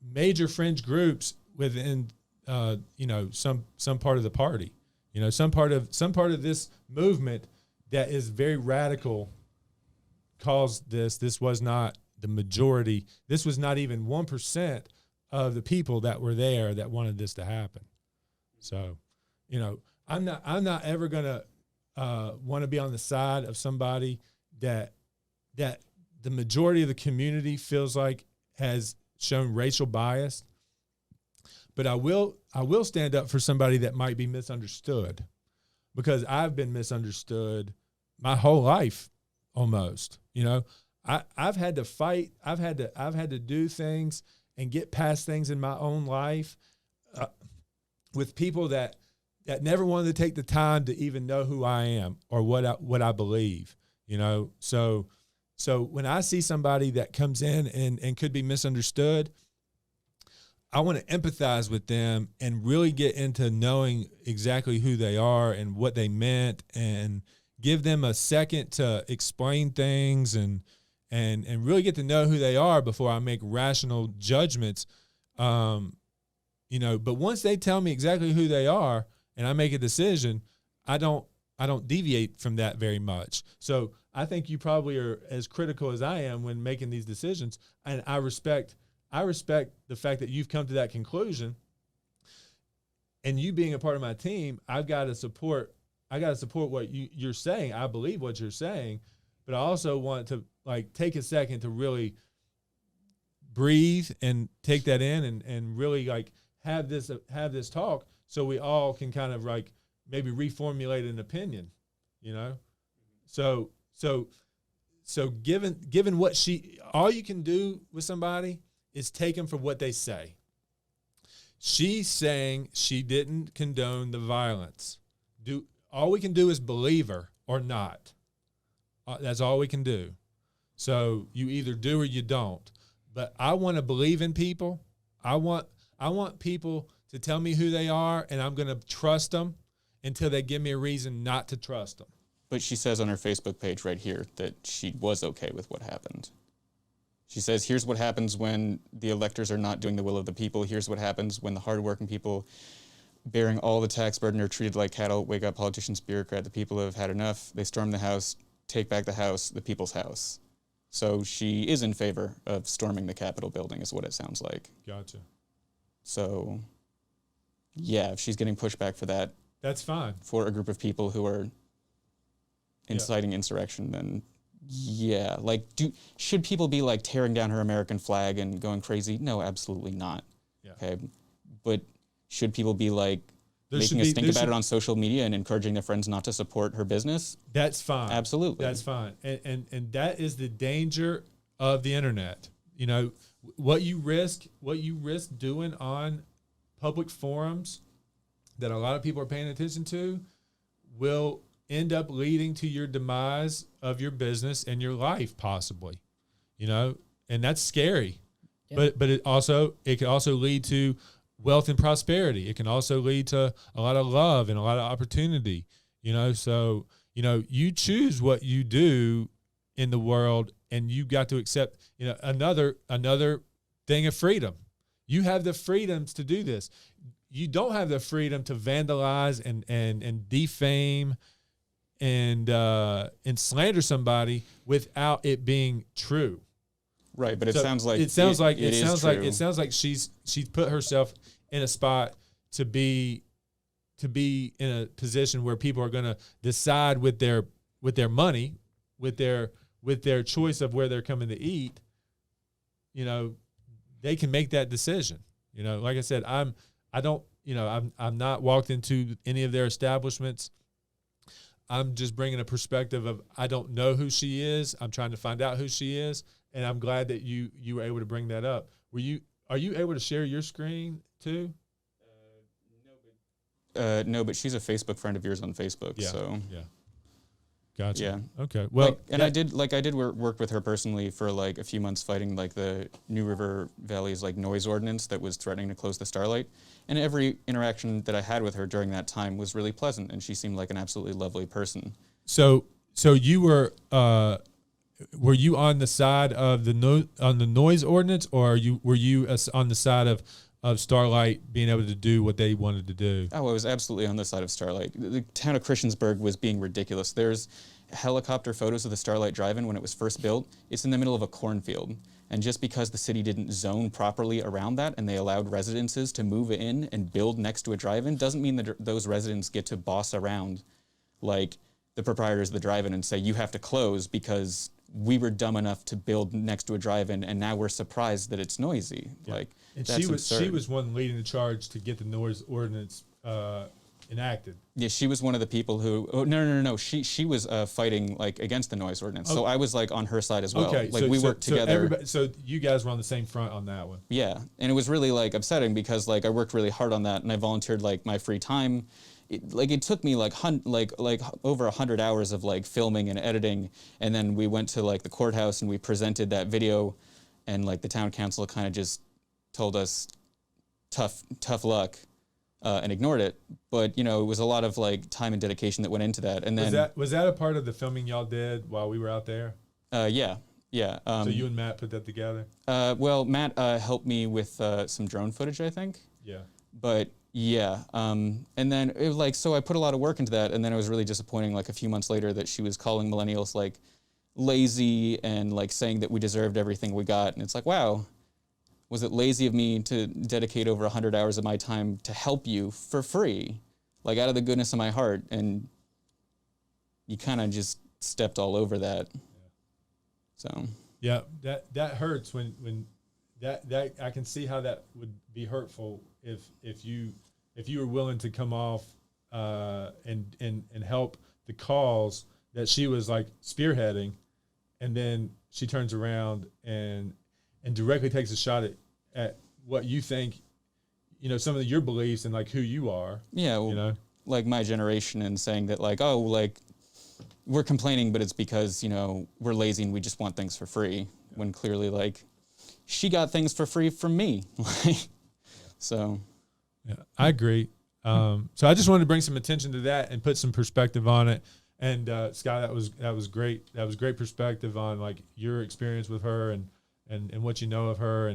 major fringe groups within, some part of the party, some part of this movement that is very radical caused this. This was not the majority. This was not even 1% of the people that were there that wanted this to happen. So, I'm not ever gonna want to be on the side of somebody that the majority of the community feels like has shown racial bias. But I will stand up for somebody that might be misunderstood, because I've been misunderstood my whole life almost. I've had to fight. I've had to do things and get past things in my own life with people that never wanted to take the time to even know who I am or what I believe. So when I see somebody that comes in and could be misunderstood, I want to empathize with them and really get into knowing exactly who they are and what they meant, and give them a second to explain things and really get to know who they are before I make rational judgments. But once they tell me exactly who they are and I make a decision, I don't deviate from that very much. So I think you probably are as critical as I am when making these decisions, and I respect the fact that you've come to that conclusion, and you being a part of my team, I got to support what you're saying. I believe what you're saying, but I also want to take a second to really breathe and take that in and really have this talk, so we all can kind of maybe reformulate an opinion, So given what all you can do with somebody is take them for what they say. She's saying she didn't condone the violence. All we can do is believe her or not. That's all we can do. So you either do or you don't. But I want to believe in people. I want people to tell me who they are, and I'm going to trust them until they give me a reason not to trust them. But she says on her Facebook page right here that she was okay with what happened. She says, here's what happens when the electors are not doing the will of the people. Here's what happens when the hardworking people bearing all the tax burden are treated like cattle. Wake up, politicians, bureaucrat. The people have had enough. They storm the house, take back the house, the people's house. So she is in favor of storming the Capitol building, is what it sounds like. Gotcha. So, yeah, if she's getting pushback for that, that's fine. For a group of people who are inciting insurrection, then yeah. Should people be tearing down her American flag and going crazy? No, absolutely not. Yeah. Okay. But should people be making us think about it on social media and encouraging their friends not to support her business? That's fine. Absolutely. That's fine. And that is the danger of the internet. What you risk doing on public forums that a lot of people are paying attention to will end up leading to your demise of your business and your life, possibly, and that's scary. Yeah. But it can also lead to wealth and prosperity. It can also lead to a lot of love and a lot of opportunity, so, you choose what you do in the world, and you got to accept, another thing of freedom. You have the freedoms to do this. You don't have the freedom to vandalize and defame and slander somebody without it being true. Right, but it sounds like it sounds like she's put herself in a spot to be in a position where people are going to decide with their money, with their choice of where they're coming to eat. You know, they can make that decision. You know, like I said, I'm not walked into any of their establishments. I'm just bringing a perspective of, I don't know who she is. I'm trying to find out who she is. And I'm glad that you were able to bring that up. Are you able to share your screen too? No, but she's a Facebook friend of yours on Facebook. Yeah. So yeah. Gotcha. Yeah. Okay. Well, I did work with her personally for like a few months fighting like the New River Valley's like noise ordinance that was threatening to close the Starlight. And every interaction that I had with her during that time was really pleasant, and she seemed like an absolutely lovely person. So you were you on the side of the noise ordinance, or were you on the side of Starlight being able to do what they wanted to do? Oh, I was absolutely on the side of Starlight. The town of Christiansburg was being ridiculous. There's helicopter photos of the Starlight Drive-In when it was first built. It's in the middle of a cornfield. And just because the city didn't zone properly around that and they allowed residences to move in and build next to a drive-in doesn't mean that those residents get to boss around like the proprietors of the drive-in and say, you have to close because we were dumb enough to build next to a drive-in and now we're surprised that it's noisy. Yeah. Like, and that's absurd. She was one leading the charge to get the noise ordinance enacted. Yeah, she was one of the people who. Oh, no. She was fighting like against the noise ordinance. Okay. So I was like on her side as well. Okay, like we worked together. So you guys were on the same front on that one. Yeah, and it was really like upsetting because like I worked really hard on that and I volunteered like my free time. It took me like over 100 hours of like filming and editing, and then we went to like the courthouse and we presented that video, and like the town council kind of just told us tough luck. And ignored it, but you know it was a lot of like time and dedication that went into that. And then was that a part of the filming y'all did while we were out there? Yeah. So you and Matt put that together? Well, Matt helped me with some drone footage, I think. Yeah. But yeah, and then it was like so I put a lot of work into that, and then it was really disappointing. Like a few months later, that she was calling millennials like lazy and like saying that we deserved everything we got, and it's like wow. Was it lazy of me to dedicate over 100 hours of my time to help you for free, like out of the goodness of my heart? And you kind of just stepped all over that. Yeah. So yeah, that hurts when that I can see how that would be hurtful if you were willing to come off and help the cause that she was like spearheading, and then she turns around and directly takes a shot at what you think, you know, some of your beliefs and like who you are. Yeah, well, you know, like my generation, and saying that like, oh, like we're complaining, but it's because, you know, we're lazy and we just want things for free. Yeah. When clearly like she got things for free from me. So. Yeah, I agree. So I just wanted to bring some attention to that and put some perspective on it. And Scott, that was great. That was great perspective on like your experience with her and what you know of her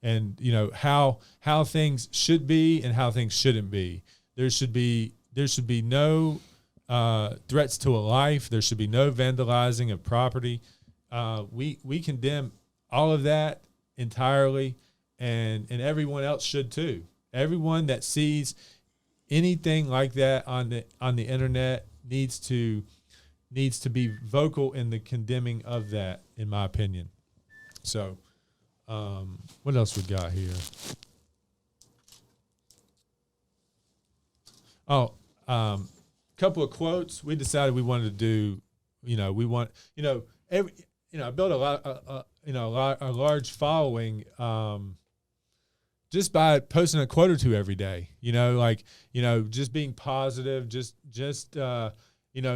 and you know how things should be and how things shouldn't be. There should be no threats to a life. There should be no vandalizing of property. We condemn all of that entirely, and everyone else should too. Everyone that sees anything like that on the internet needs to be vocal in the condemning of that, in my opinion. So, what else we got here? Oh, couple of quotes. We decided we wanted to do, I built a large following, just by posting a quote or two every day, just being positive, just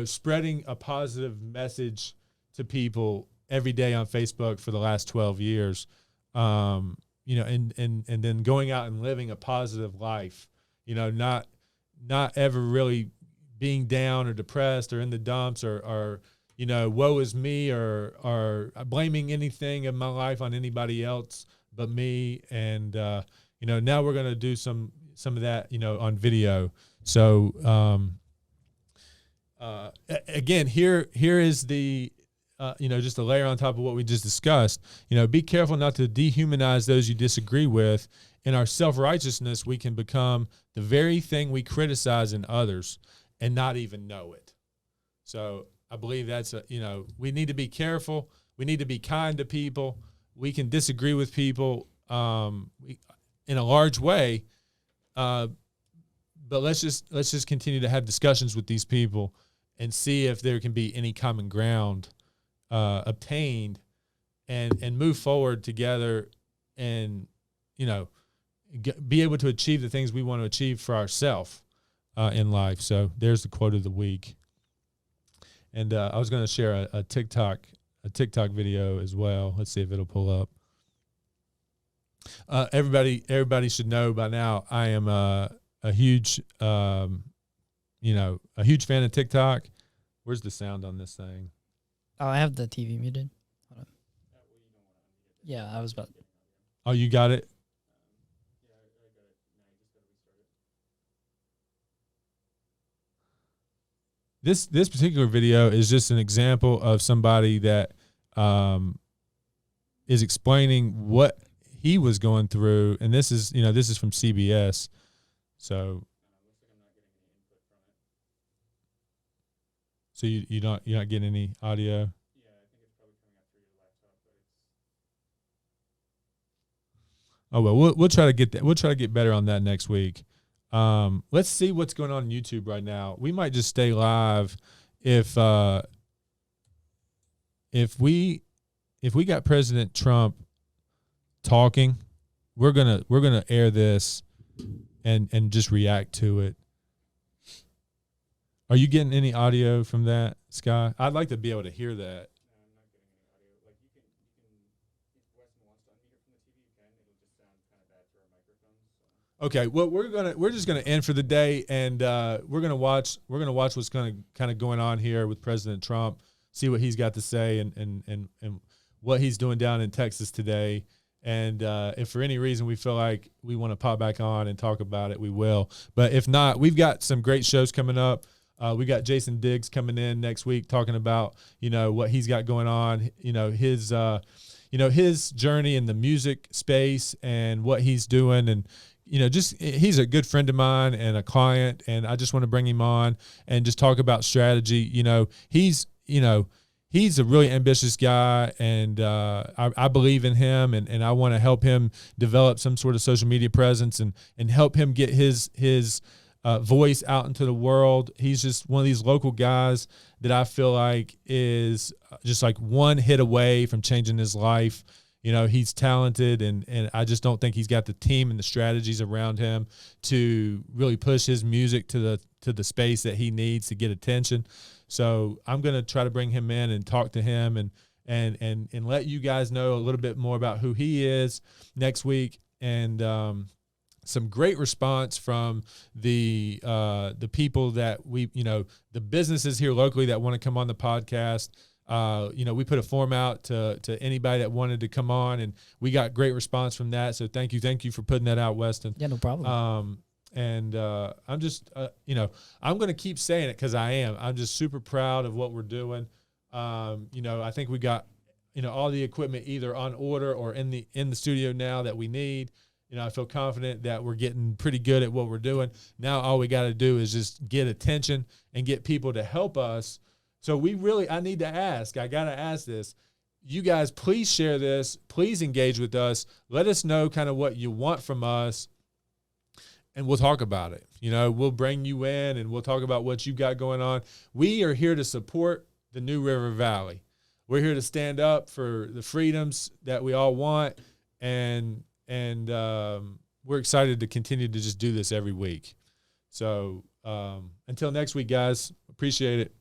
spreading a positive message to people every day on Facebook for the last 12 years, and then going out and living a positive life, not ever really being down or depressed or in the dumps or woe is me or blaming anything of my life on anybody else, but me. And now we're going to do some of that, on video. So again, here is the just a layer on top of what we just discussed. Be careful not to dehumanize those you disagree with. In our self-righteousness, we can become the very thing we criticize in others and not even know it. So I believe that's we need to be careful. We need to be kind to people. We can disagree with people in a large way, but let's just continue to have discussions with these people and see if there can be any common ground obtained, and move forward together, and be able to achieve the things we want to achieve for ourselves in life. So there's the quote of the week. And I was going to share a TikTok video as well. Let's see if it'll pull up. Everybody should know by now I am a huge a huge fan of TikTok. Where's the sound on this thing? Oh, I have the TV muted. Hold on. Yeah, I was about. Oh, you got it? This particular video is just an example of somebody that is explaining what he was going through, and this is from CBS. So you're not getting any audio? Yeah, I think it's probably coming out through your laptop, but it's. Oh well, we'll try to get that. We'll try to get better on that next week. Let's see what's going on YouTube right now. We might just stay live if we got President Trump talking, we're gonna air this and just react to it. Are you getting any audio from that, Sky? I'd like to be able to hear that. Okay, well we're just gonna end for the day, and we're gonna watch what's kind of going on here with President Trump, see what he's got to say, and what he's doing down in Texas today. And if for any reason we feel like we want to pop back on and talk about it, we will. But if not, we've got some great shows coming up. We got Jason Diggs coming in next week talking about what he's got going on, his journey in the music space and what he's doing, and he's a good friend of mine and a client, and I just want to bring him on and just talk about strategy. He's a really ambitious guy, and I believe in him, and I want to help him develop some sort of social media presence and help him get his voice out into the world. He's just one of these local guys that I feel like is just like one hit away from changing his life. He's talented, and I just don't think he's got the team and the strategies around him to really push his music to the space that he needs to get attention. So I'm going to try to bring him in and talk to him and let you guys know a little bit more about who he is next week. And some great response from the people that we, the businesses here locally that want to come on the podcast. We put a form out to anybody that wanted to come on, and we got great response from that. So thank you for putting that out, Weston. Yeah, no problem. I'm just, I'm going to keep saying it because I am. I'm just super proud of what we're doing. I think we got, all the equipment either on order or in the studio now that we need. I feel confident that we're getting pretty good at what we're doing. Now all we got to do is just get attention and get people to help us. So I need to ask. I got to ask this. You guys, please share this. Please engage with us. Let us know kind of what you want from us, and we'll talk about it. We'll bring you in, and we'll talk about what you got going on. We are here to support the New River Valley. We're here to stand up for the freedoms that we all want, and we're excited to continue to just do this every week. So until next week, guys, appreciate it.